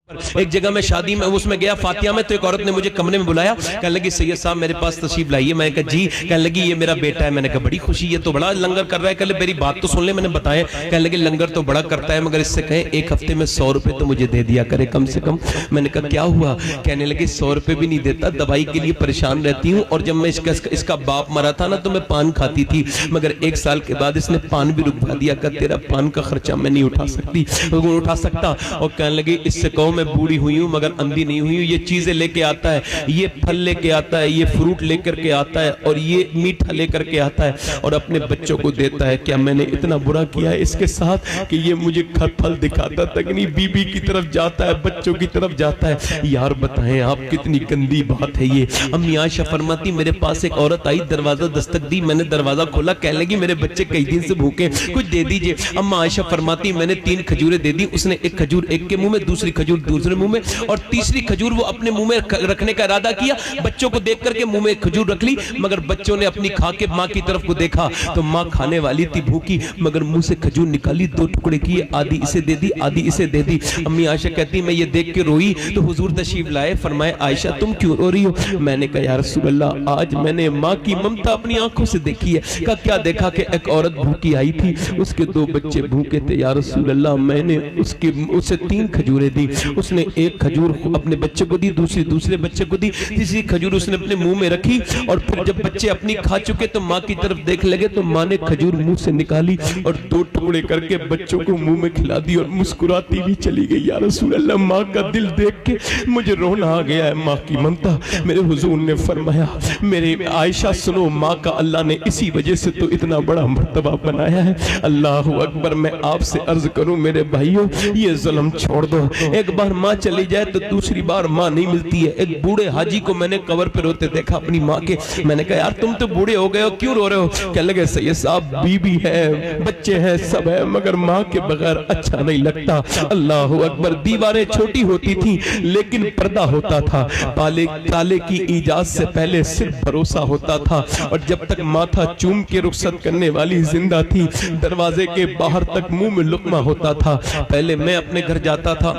ایک جگہ میں شادی میں اس میں گیا فاتحہ میں، تو ایک عورت نے مجھے کمرے میں بلایا، کہنے لگی سید صاحب میرے پاس تشریف لائیے. میں نے کہا جی. کہنے لگی یہ میرا بیٹا ہے. میں نے کہا بڑی خوشی، یہ تو بڑا لنگر کر رہا ہے. کہنے لگی میری بات تو سن لے. میں نے بتایا. کہنے لگی لنگر تو بڑا کرتا ہے مگر اس سے کہیں ایک ہفتے میں 100 روپے تو مجھے دے دیا کرے کم سے کم. میں نے کہا کیا ہوا؟ کہنے لگی 100 روپے بھی نہیں دیتا، دوائی کے لیے پریشان رہتی ہوں، اور جب میں اس کا باپ مرا تھا نا تو میں پان کھاتی تھی، مگر 1 سال کے بعد اس نے پان بھی رکوا دیا. کہ تیرا پان کا خرچہ میں نہیں اٹھا سکتا. اور کہنے لگی اس سے کہو میں بوڑھی ہوئی ہوں مگر اندھی نہیں ہوئی ہوں. یہ چیزیں لے کے آتا ہے، یہ پھل لے کے آتا ہے، یہ فروٹ لے کر کے آتا ہے، اور یہ میٹھا لے کر کے آتا ہے اور اپنے بچوں کو دیتا ہے. کیا میں نے اتنا برا کیا ہے اس کے ساتھ کہ یہ مجھے پھل دکھاتا تک نہیں، بی بی کی طرف جاتا ہے، بچوں کی طرف جاتا ہے. یار بتائیں آپ کتنی گندی بات ہے یہ. امی عائشہ فرماتی میرے پاس ایک عورت آئی، دروازہ دستک دی، میں نے دروازہ کھولا. کہنے لگی میرے بچے کئی دن سے بھوکے، کچھ دے دیجئے. اما عائشہ فرماتی میں نے 3 کھجوریں دے دی. اس نے ایک کھجور ایک کے منہ میں، دوسری کھجور دوسرے منہ میں، اور تیسری کھجور وہ اپنے منہ میں رکھنے کا ارادہ کیا. بچوں کو دیکھ کر کے منہ میں ایک کھجور رکھ لی، مگر بچوں نے اپنی کھا کے ماں کی طرف کو دیکھا تو ماں کھانے والی تھی بھوکی، مگر منہ سے کھجور نکالی، 2 ٹکڑے کیے، آدھی اسے دے دی آدھی اسے دے دی. امی عائشہ کہتی میں یہ دیکھ کے روئی تو حضور تشریف لائے. فرمائے عائشہ تم کیوں رو رہی ہو؟ میں نے کہا یا رسول اللہ آج میں نے ماں کی ممتا اپنی آنکھوں سے دیکھی ہے. کہا کیا دیکھا؟ کہ ایک عورت بھوکی آئی تھی، اس کے 2 بچے بھوکے تھے. یا رسول اللہ میں نے اسے 3 کھجوریں دی. اس نے ایک کھجور اپنے بچے کو دی، دوسرے بچے کو دی، تیسری کھجور اس نے اپنے منہ میں رکھی، اور پھر جب بچے اپنی کھا چکے تو ماں کی طرف دیکھ لگے تو ماں نے کھجور منہ سے نکالی اور 2 ٹکڑے کر کے بچوں کو منہ میں کھلا دی اور مسکراتی بھی چلی گئی. یا رسول اللہ ماں کا دل دیکھ کے مجھے رونا آ گیا ہے، ماں کی ممتا. میرے حضور نے فرمایا میرے عائشہ سنو، ماں کا اللہ نے اسی وجہ سے تو اتنا بڑا مرتبہ بنایا ہے. اللہ اکبر. میں آپ سے عرض کروں میرے بھائیوں یہ ظلم چھوڑ دو. ایک بار ماں چلی جائے تو دوسری بار ماں نہیں ملتی ہے. ایک بوڑھے حاجی کو میں نے قبر پہ روتے دیکھا اپنی ماں کے. میں نے کہا یار تم تو بوڑھے ہو گئے ہو کیوں رو رہے ہو؟ کہنے لگے سید صاحب بیوی ہے، بچے ہیں، سب ہے، مگر ماں کے بغیر اچھا نہیں لگتا. اللہ اکبر. دیواریں چھوٹی ہوتی تھی لیکن پردہ ہوتا تھا. تالے کی ایجاد سے پہلے صرف بھروسہ ہوتا تھا، اور جب تک ماتھا چوم کے رخصت کرنے والی زندہ تھی دروازے کے باہر تک منہ میں لقمہ ہوتا تھا. پہلے میں اپنے گھر جاتا تھا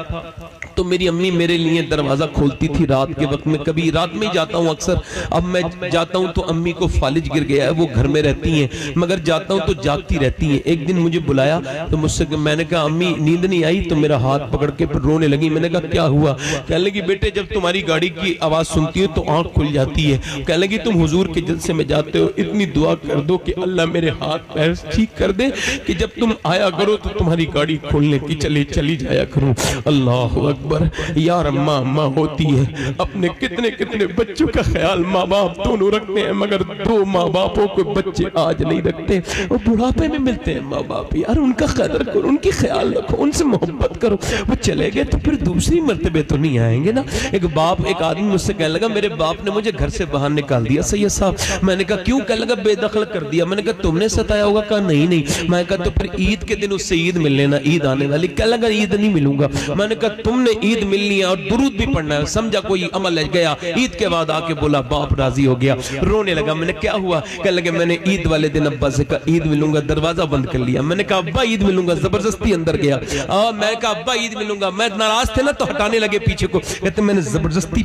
تو میری امی میرے لیے دروازہ کھولتی تھی رات کے وقت میں. کبھی رات میں جاتا ہوں اکثر، اب میں جاتا ہوں تو امی کو فالج گر گیا ہے، وہ گھر میں رہتی ہیں، مگر جاتا ہوں تو جاگتی رہتی ہیں. ایک دن مجھے بلایا تو مجھ سے میں نے کہا امی نیند نہیں آئی؟ تو میرا ہاتھ پکڑ کے پھر رونے لگی. میں نے کہا کیا ہوا؟ کہنے لگی بیٹے جب تمہاری گاڑی کی آواز سنتی ہے تو آنکھ کھل جاتی ہے. کہنے لگی تم حضور کے جلسے میں جاتے ہو، اتنی دعا کر دو کہ اللہ میرے ہاتھ پیر ٹھیک کر دے کہ جب تم آیا کرو تو تمہاری گاڑی کھولنے کی چلی جایا کروں. اللہ اکبر. یار ماں ہوتی ہے، اپنے کتنے بچوں کا خیال ماں باپ دونوں رکھتے ہیں، مگر 2 ماں باپوں کو بچے آج نہیں رکھتے. وہ بڑھاپے میں ملتے ہیں ماں باپ، یار ان کا قدر کرو، ان کی خیال رکھو، ان سے محبت کرو. وہ چلے گئے تو پھر دوسری مرتبے تو نہیں آئیں گے نا. ایک آدمی مجھ سے کہنے لگا میرے باپ نے مجھے گھر سے باہر نکال دیا سید صاحب. میں نے کہا کیوں؟ کہنے لگا بے دخل کر دیا. میں نے کہا تم نے ستایا ہوگا؟ کہا نہیں. میں نے کہا تو پھر عید کے دن اس سے عید مل لینا، عید آنے والی. کہنے لگا عید نہیں ملوں گا. میں نے کہا تم نے عید ملنی ہے اور درود بھی پڑھنا ہے. سمجھا کوئی عمل ہے گیا. عید کے بعد آ کے بولا باپ راضی ہو گیا، رونے لگا. میں نے کیا ہوا؟ کہنے لگے میں نے عید والے دن ابا سے کہا عید ملوں گا، دروازہ بند کر لیا. میں نے کہا ابا عید ملوں گا، زبردستی اندر گیا. میں کہا ابا عید ملوں گا. میں ناراض تھے نا تو ہٹانے لگے پیچھے کو. کہتے میں نے زبردستی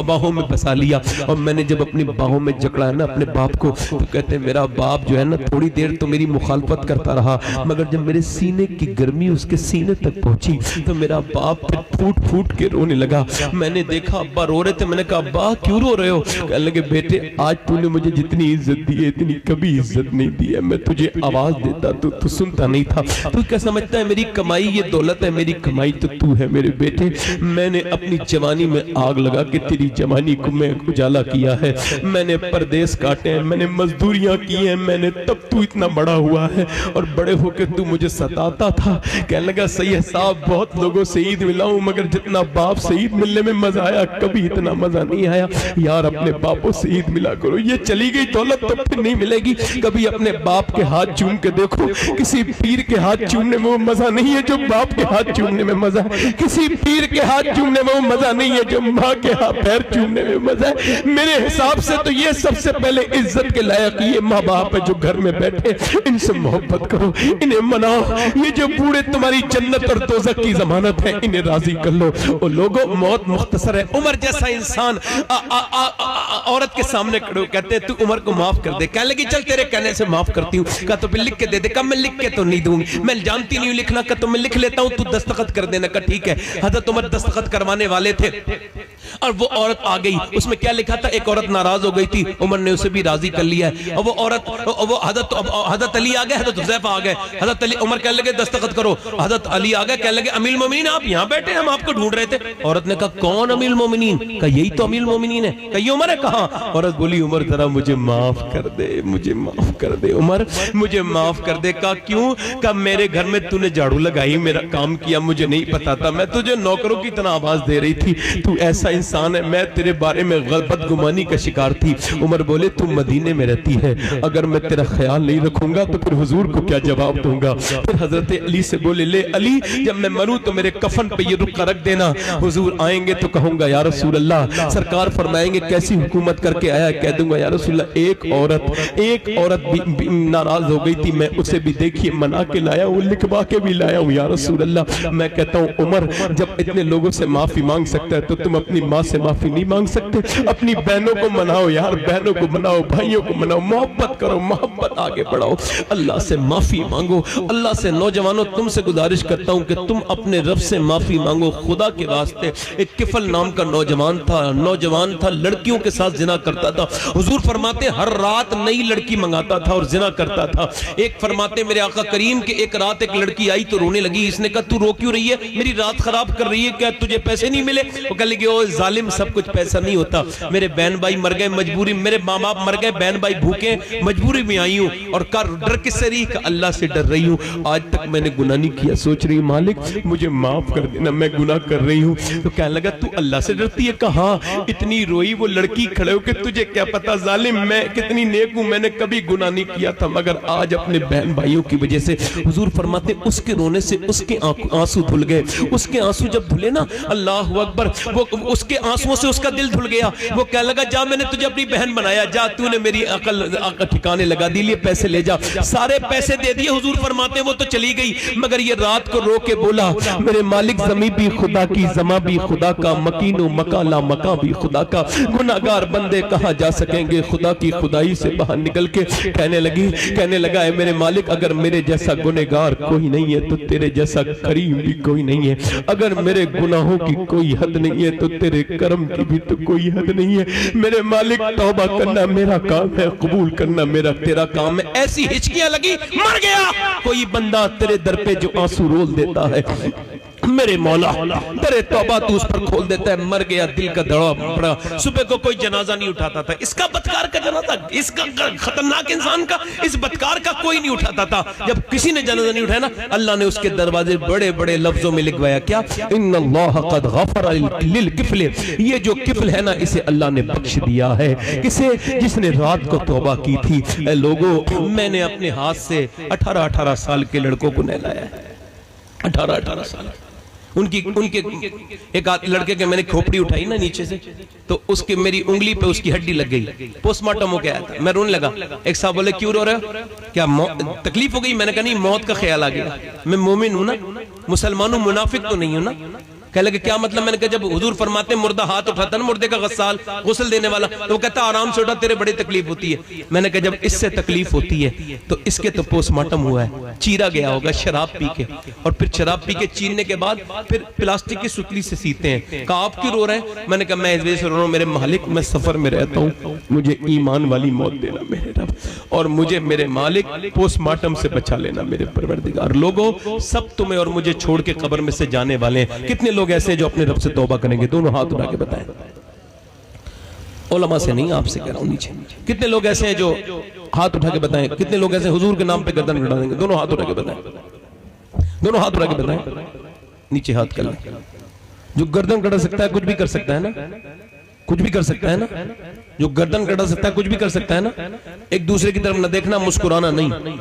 باہوں میں بسا لیا. اور میں نے جب اپنی باہوں میں جکڑا ہے نا اپنے باپ کو تو کہتے میرا باپ جو ہے نا تھوڑی دیر تو میری مخالفت کرتا رہا، مگر جب میرے سینے کی گرمی اس کے سینے تک پہنچی تو میرا باپ پھوٹ کے رونے لگا. میں نے دیکھا ابا رو رہے تھے. میں نے کہا ابا کیوں رو رہے ہو؟ کہنے لگے بیٹے آج تو نے مجھے جتنی عزت دی ہے اتنی کبھی عزت نہیں دی ہے. میں تجھے آواز دیتا تو سنتا نہیں تھا. تو کیا سمجھتا ہے میری کمائی یہ دولت ہے؟ میری کمائی تو ہے میرے بیٹے. میں نے اپنی جوانی میں آگ لگا کے تیری جوانی کو میں اجالا کیا ہے. میں نے پردیس کاٹے ہیں، میں نے مزدوریاں کی ہیں، میں نے تب تو اتنا بڑا ہوا ہے اور بڑے ہو کے تو مجھے ستاتا تھا. کہنے لگا سید صاحب بہت لوگوں سے عید ملا ہوں مگر جتنا باپ سے عید ملنے میں مزہ آیا کبھی اتنا مزہ نہیں آیا. یار اپنے باپوں سے عید ملا کرو. یہ چلی گئی دولت تو پھر نہیں ملے گی. کبھی اپنے باپ کے ہاتھ چوم کے دیکھو. کسی پیر کے ہاتھ چومنے میں وہ مزہ نہیں ہے جو باپ کے ہاتھ چومنے میں مزہ ہے. کسی پیر کے ہاتھ چومنے میں وہ مزہ نہیں ہے جو ماں کے ہاتھ پیر چومنے میں مزہ ہے. میرے حساب سے تو یہ سب سے پہلے عزت کے لائق یہ ماں باپ ہے جو گھر میں بیٹھے. ان سے محبت کرو، انہیں مناؤ. یہ جو بوڑھے تمہاری جنت اور دوزخ کی ضمانت ہے انہیں راضی کرو. سن لو وہ لوگوں موت مختصر ہے. عمر جیسا انسان عورت کے سامنے کھڑے کہتے ہیں تو عمر کو معاف کر دے. کہنے لگی چل تیرے کہنے سے معاف کرتی ہوں. کہا تو پھر لکھ کے دے دے. کہا میں لکھ کے تو نہیں دوں گی, میں جانتی نہیں ہوں لکھنا. کہا تو میں لکھ لیتا ہوں, تو دستخط کر دینا. کہا ٹھیک ہے. حضرت عمر دستخط کروانے والے تھے اور وہ عورت آ گئی. اس میں کیا لکھا تھا؟ ایک عورت ناراض ہو گئی تھی, عمر نے اسے بھی راضی کر لیا ہے. اور وہ عورت وہ حضرت علی آ گئے, حضرت حذیفہ آ گئے. حضرت علی عمر کہنے لگے دستخط کرو. حضرت علی آ گئے, کہنے لگے امیر المومنین آپ یہاں بیٹھے, ہم آپ کو ڈھونڈ رہے تھے. عورت نے کہا کون امیر المومنین؟ کہا یہی تو امیر المومنین ہے. کہا یہ عمر ہے. کہا. عورت بولی عمر ذرا مجھے معاف کر دے, مجھے معاف کر دے عمر, مجھے معاف کر دے. کہا کیوں؟ کہا میرے گھر میں تو نے جھاڑو لگائی, میرا کام کیا, مجھے نہیں پتا تھا, میں تجھے نوکروں کی طرح آواز دے رہی تھی, تو ایسا انسان ہے, میں تیرے بارے میں غلط گمانی کا شکار تھی. عمر بولے تم مدینے میں رہتی ہے, اگر میں تیرا خیال نہیں رکھوں گا تو پھر حضور کو کیا جواب دوں گا؟ پھر حضرت علی سے بولے لے علی جب میں مروں تو میرے کفن پہ یہ رکھا رکھ دینا, حضور آئیں گے تو کہوں گا یا رسول اللہ. سرکار فرمائیں گے کیسی حکومت کر کے آیا؟ کہہ دوں گا یا رسول اللہ ایک عورت بھی ناراض ہو گئی تھی, میں اسے بھی دیکھیے منا کے لایا ہوں, لکھوا کے بھی لایا ہوں یا رسول اللہ. میں کہتا ہوں عمر جب اتنے لوگوں سے معافی مانگ سکتا ہے تو تم اپنی ماں سے معافی نہیں مانگ سکتے؟ اپنی بہنوں کو مناؤ یار, بہنوں کو مناؤ, بھائیوں کو مناؤ, محبت کرو, محبت آگے بڑھاؤ, اللہ سے معافی مانگو. اللہ سے نوجوانوں تم سے گزارش کرتا ہوں کہ تم اپنے رب سے معافی مانگو خدا کے واسطے. ایک کفل نام کا نوجوان تھا لڑکیوں کے ساتھ زنا کرتا تھا. حضور فرماتے ہر رات نئی لڑکی منگاتا تھا اور زنا کرتا تھا. ایک فرماتے میرے آقا کریم کہ ایک رات ایک لڑکی آئی تو رونے لگی. اس نے کہا تو رو کیوں رہی ہے؟ میری رات خراب کر رہی ہے, کیا تجھے پیسے نہیں ملے؟ وہ کہنے لگے او ظالم سب کچھ پیسہ نہیں ہوتا, میرے بہن بھائی مر گئے مجبوری, میرے ماں باپ مر گئے, بہن بھائی بھوکے, مجبوری میں آئی ہوں. اور ڈر کس سے رہی؟ کہ اللہ سے ڈر رہی ہوں, آج تک میں نے گناہ نہیں کیا. سوچ رہی مالک مجھے معاف کر دینا, میں گناہ کر رہی ہوں. تو کہنے لگا تو اللہ سے ڈرتی ہے؟ کہا اتنی روئی وہ لڑکی کھڑے ہو کہ تجھے کیا پتا ظالم میں کتنی نیک ہوں, میں نے کبھی گناہ نہیں کیا تھا مگر آج اپنے بہن بھائیوں کی وجہ سے. حضور فرماتے اس کے رونے سے اس کے آنسو دھل گئے. اس کے آنسو جب دھلے نا اللہ اکبر, وہ اس کے آنسووں سے اس کا دل دھل گیا. وہ کہنے لگا جا میں نے تجھے اپنی بہن بنایا, جا تو نے میری عقل ٹھکانے لگا دی, لیے پیسے لے جا. سارے پیسے دے دیے. حضور فرماتے وہ تو چلی گئی مگر یہ رات کو رو کے بولا میرے مالک زمین بھی خدا کی, زماں بھی خدا کا, مکین و مکالا مکان بھی خدا کا, گناہگار بندے کہاں جا سکیں گے خدا کی خدائی سے باہر نکل کے. کہنے لگا اے میرے مالک اگر میرے جیسا گنہگار کوئی نہیں ہے تو تیرے جیسا کریم بھی کوئی نہیں ہے, اگر میرے گناہوں کی کوئی حد نہیں ہے تو تیرے کرم کی بھی تو کوئی حد نہیں ہے. میرے مالک توبہ کرنا میرا کام ہے, قبول کرنا میرا تیرا کام ہے. ایسی ہچکیاں لگی, مر گیا. کوئی بندہ تیرے در پہ جو آنسو رول دیتا ہے میرے مولا تیرے توبہ تو اس پر کھول دیتا ہے. مر گیا, دل کا دڑا پڑا. صبح کو کوئی جنازہ نہیں اٹھاتا تھا, اس کا بدکار کا جنازہ, اس کا خطرناک انسان کا, اس بدکار کا کوئی نہیں اٹھاتا تھا. جب کسی نے جنازہ نہیں اٹھایا نا اللہ نے اس کے دروازے بڑے بڑے لفظوں میں لکھوایا کیا ان اللہ قد غفر للکفل, یہ جو کفل ہے نا اسے اللہ نے بخش دیا ہے. کسے؟ جس نے رات کو توبہ کی تھی. اے لوگوں میں نے اپنے ہاتھ سے 18 سال کے لڑکوں کو نہلایا ہے, 18 سال. ان کے ایک لڑکے کے میں نے کھوپڑی اٹھائی نا نیچے سے تو اس کے میری انگلی پہ اس کی ہڈی لگ گئی. پوسٹ مارٹم ہو کے آیا تھا, میں رونے لگا. ایک صاحب بولے کیوں رو رہے ہو, کیا تکلیف ہو گئی؟ میں نے کہا نہیں موت کا خیال آ گیا, میں مومن ہوں نا, مسلمان ہوں, منافق تو نہیں ہوں نا. کہنے لگے کیا مطلب؟ میں نے کہا جب حضور فرماتے مردہ ہاتھ اٹھاتا نا, مردے کا غسال غسل دینے والا, تو وہ کہتا آرام سے اٹھا, تیرے بڑی تکلیف ہوتی ہے. میں نے کہا جب اس سے تکلیف ہوتی ہے تو اس کے تو پوسٹ مارٹم ہوا ہے, چیرا گیا ہوگا شراب پی کے, اور پھر شراب پی کے چیرنے کے بعد پھر پلاسٹک کی ستلی سے سیتے ہیں. کہا آپ کیوں رو رہے ہیں؟ میں نے کہا میں اس وجہ سے رو رہا ہوں میرے مالک میں سفر میں رہتا ہوں, مجھے ایمان والی موت دینا میرے رب, اور مجھے میرے مالک پوسٹ مارٹم سے بچا لینا میرے پروردگار. لوگوں سب تمہیں اور مجھے چھوڑ کے قبر میں سے جانے والے ہیں. کتنے لوگ ایسے ہیں جو اپنے رب سے توبہ کریں گے؟ دونوں ہاتھ اٹھا کے بتائیں. علماء سے نہیں, آپ سے کہہ رہا ہوں نیچے. کتنے لوگ ایسے ہیں جو ہاتھ اٹھا کے بتائیں, کتنے لوگ ایسے حضور کے نام پہ گردن اٹھا دیں گے؟ دونوں ہاتھ اٹھا کے بتائیں, دونوں ہاتھ اٹھا کے بتائیں. نیچے ہاتھ کر لیں. جو گردن کڑا سکتا ہے کچھ بھی کر سکتا ہے نا, کچھ بھی کر سکتا ہے نا, جو گردن کڑا سکتا ہے کچھ بھی کر سکتا ہے نا. ایک دوسرے کی طرف نہ دیکھنا, مسکرانا نہیں.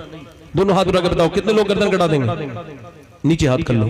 دونوں ہاتھ اٹھا کے بتاؤ کتنے لوگ گردن کڑا دیں گے؟ نیچے ہاتھ کر لو.